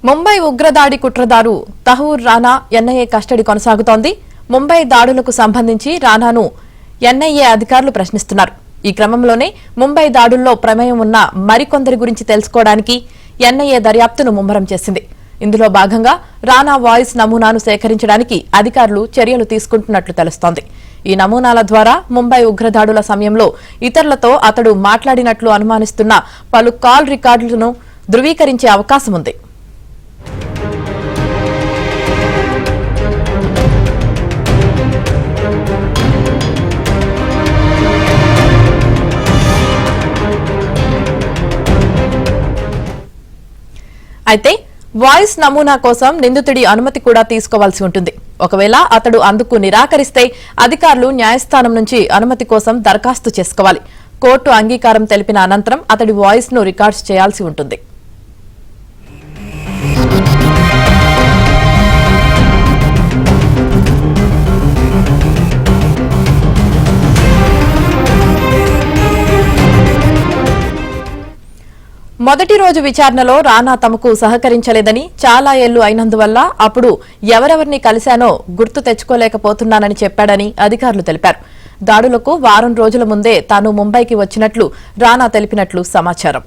ముంబై ఉగ్రదాడి కుట్రదారు తహూర్ రానా NIA custody కొనసాగుతోంది. ముంబై దాడులకు సంబంధించి రానాను ఎన్ఐఏ అధికారులు ప్రశ్నిస్తున్నారు. ఈ క్రమంలోనే ముంబై దాడుల్లో ప్రమేయం ఉన్న మరికొందరి గురించి తెలుసుకోవడానికి ఎన్ఐఏ దర్యాప్తును ముమ్మరం చేసింది. ఇందులో భాగంగా రానా వాయిస్ నమూనాను సేకరించడానికి అధికారులు చర్యలు తీసుకుంటున్నట్లు తెలుస్తోంది. ఈ నమూనాల ద్వారా ముంబై ఉగ్రదాడుల సమయంలో ఇతరులతో అతడు మాట్లాడినట్లు అనుమానిస్తున్న పలు కాల్ రికార్డులను ధృవీకరించే అవకాశం ఉంది. అయితే వాయిస్ నమూనా కోసం నిందితుడి అనుమతి కూడా తీసుకోవాల్సి ఉంటుంది. ఒకవేళ అతడు అందుకు నిరాకరిస్తే అధికారులు న్యాయస్థానం నుంచి అనుమతి కోసం దరఖాస్తు చేసుకోవాలి. కోర్టు అంగీకారం తెలిపిన అనంతరం అతడి వాయిస్ ను రికార్డ్స్ చేయాల్సి ఉంటుంది. మొదటి రోజు విచారణలో రానా తమకు సహకరించలేదని, చాలా ఏళ్లు అయినందువల్ల అప్పుడు ఎవరెవరిని కలిశానో గుర్తు తెచ్చుకోలేకపోతున్నానని చెప్పాడని అధికారులు తెలిపారు. దాడులకు వారం రోజుల ముందే తాను ముంబైకి వచ్చినట్లు రానా తెలిపినట్లు సమాచారం.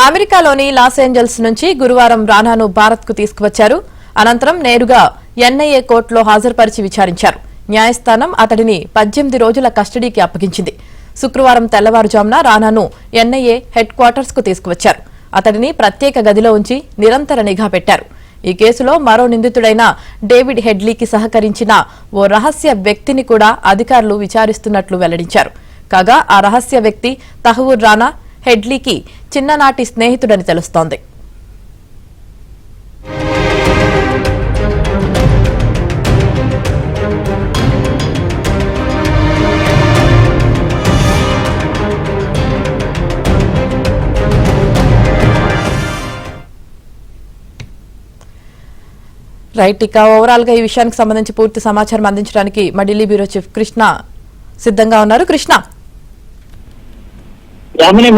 అమెరికాలోని లాస్ ఏంజల్స్ నుంచి గురువారం రానాను భారత్ కు తీసుకువచ్చారు. అనంతరం నేరుగా ఎన్ఐఏ కోర్టులో హాజరుపరిచి విచారించారు. న్యాయస్థానం అతడిని 18 రోజుల కస్టడీకి అప్పగించింది. శుక్రవారం తెల్లవారుజామున రానాను ఎన్ఐఏ హెడ్ క్వార్టర్స్ కు తీసుకువచ్చారు. అతడిని ప్రత్యేక గదిలో ఉంచి నిరంతర నిఘా పెట్టారు. ఈ కేసులో మరో నిందితుడైన డేవిడ్ హెడ్లీకి సహకరించిన ఓ రహస్య వ్యక్తిని కూడా అధికారులు విచారిస్తున్నట్లు వెల్లడించారు. కాగా ఆ రహస్య వ్యక్తి తహూర్ రానా హెడ్లీకి చిన్ననాటి స్నేహితుడని తెలుస్తోంది. రైట్, ఇక ఓవరాల్ గా ఈ విషయానికి సంబంధించి పూర్తి సమాచారం అందించడానికి మా ఢిల్లీ బ్యూరో చీఫ్ కృష్ణ సిద్ధంగా ఉన్నారు. కృష్ణ,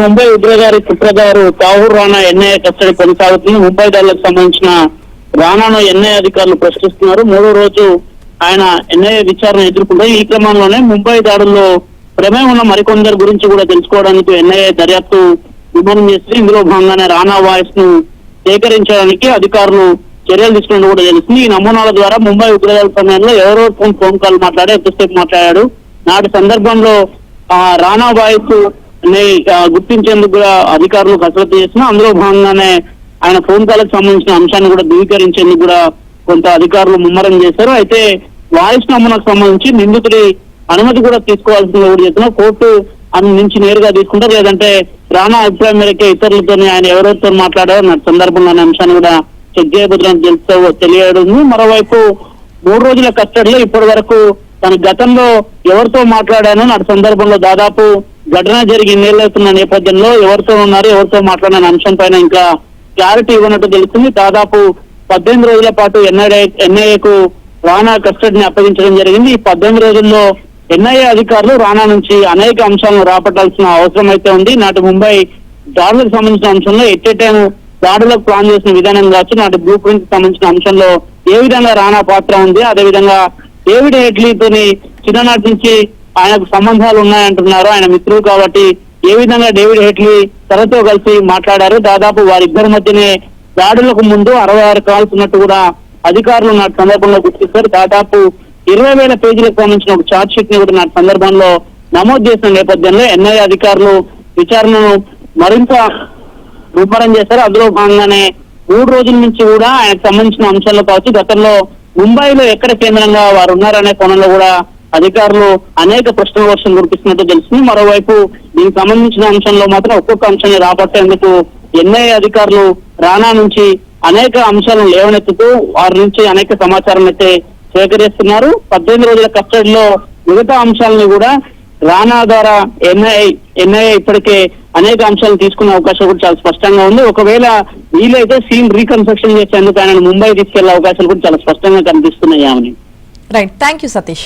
ముంబై ఉగ్రదారి కుట్రదారు తాహూర్ రానా ఎన్ఐఏ కస్టడీ కొనసాగుతుంది. ముంబై దాడులకు సంబంధించిన రానాను ఎన్ఐఏ అధికారులు ప్రశ్నిస్తున్నారు. మూడో రోజు ఆయన ఎన్ఐఏ విచారణ ఎదుర్కొంటారు. ఈ క్రమంలోనే ముంబై దాడుల్లో ప్రమేయం ఉన్న మరికొందరి గురించి కూడా తెలుసుకోవడానికి ఎన్ఐఏ దర్యాప్తు ముమ్మరం చేస్తుంది. ఇందులో భాగంగానే రానా వాయిస్ ను సేకరించడానికి అధికారులు చర్యలు తీసుకున్నట్టు కూడా తెలుస్తుంది. ఈ నమూనాల ద్వారా ముంబై ఉగ్రదాడి సమయంలో ఎవరో ఫోన్ కాల్ మాట్లాడి ఎంతసేపు మాట్లాడాడు, నాటి సందర్భంలో రానా వాయిస్ గుర్తించేందుకు కూడా అధికారులు కసరత్తు చేస్తున్నా. అందులో భాగంగానే ఆయన ఫోన్ కాల్కి సంబంధించిన అంశాన్ని కూడా ధృవీకరించేందుకు కూడా కొంత అధికారులు ముమ్మరం చేశారు. అయితే వాయిస్ నమూనాకు సంబంధించి నిందితుడి అనుమతి కూడా తీసుకోవాల్సిందిగా కూడా చెప్తున్నారు. కోర్టు నుంచి నేరుగా తీసుకుంటారు, లేదంటే రానా అభిప్రాయం మేరకే ఇతరులతో ఆయన ఎవరెవరితో మాట్లాడారో నాటి సందర్భంలో అనే అంశాన్ని కూడా చెక్ చేయబోతున్నట్టు తెలియడుంది. మరోవైపు 3 రోజుల కస్టడీలో ఇప్పటి వరకు తన గతంలో ఎవరితో మాట్లాడానో నాటి సందర్భంలో దాదాపు ఘటన జరిగి ఇన్నేళ్లవుతున్న నేపథ్యంలో ఎవరితో ఉన్నారు, ఎవరితో మాట్లాడిన అంశం పైన ఇంకా క్లారిటీ ఇవ్వనట్టు తెలుస్తుంది. దాదాపు 18 రోజుల పాటు ఎన్ఐఏకు రానా కస్టడీని అప్పగించడం జరిగింది. ఈ 18 రోజుల్లో ఎన్ఐఏ అధికారులు రానా నుంచి అనేక అంశాలను రాబట్టాల్సిన అవసరం అయితే ఉంది. నాటి ముంబై దాడులకు సంబంధించిన అంశంలో ఎట్టేటైం దాడులకు ప్లాన్ చేసిన విధానం కావచ్చు, నాటి బ్లూ ప్రింట్ సంబంధించిన అంశంలో ఏ విధంగా రానా పాత్ర ఉంది, అదేవిధంగా డేవిడ్ హెడ్లీతోని చిన్ననాటి నుంచి ఆయనకు సంబంధాలు ఉన్నాయంటున్నారు. ఆయన మిత్రులు కాబట్టి ఏ విధంగా డేవిడ్ హెడ్లీ తనతో కలిసి మాట్లాడారు. దాదాపు వారిద్దరి మధ్యనే దాడులకు ముందు 66 కాల్స్ ఉన్నట్టు కూడా అధికారులు నాటి సందర్భంలో గుర్తిస్తారు. దాదాపు 20,000 పేజీలకు సంబంధించిన ఒక ఛార్జ్ షీట్ ని కూడా నాటి సందర్భంలో నమోదు చేసిన నేపథ్యంలో ఎన్ఐఏ అధికారులు విచారణను మరింత ముమ్మరం చేశారు. అందులో భాగంగానే 3 రోజుల నుంచి కూడా ఆయనకు సంబంధించిన అంశాల్లో కావచ్చు, గతంలో ముంబైలో ఎక్కడ కేంద్రంగా వారు ఉన్నారనే కోణంలో కూడా అధికారులు అనేక ప్రశ్నల వర్షం కురిపిస్తున్నట్టు తెలుస్తుంది. మరోవైపు దీనికి సంబంధించిన అంశంలో మాత్రం ఒక్కొక్క అంశాన్ని రాబట్టేందుకు ఎన్ఐఏ అధికారులు రానా నుంచి అనేక అంశాలను లేవనెత్తుతూ వారి నుంచి అనేక సమాచారం అయితే సేకరిస్తున్నారు. 18 రోజుల కస్టడీలో మిగతా అంశాలను కూడా రానా ద్వారా ఎన్ఐఏ ఇప్పటికే అనేక అంశాలను తీసుకునే అవకాశం కూడా చాలా స్పష్టంగా ఉంది. ఒకవేళ వీలైతే సీన్ రీకన్స్ట్రక్షన్ చేసేందుకు ఆయన ముంబై తీసుకెళ్లే అవకాశాలు కూడా చాలా స్పష్టంగా కనిపిస్తున్నాయి. Right, thank you Satish.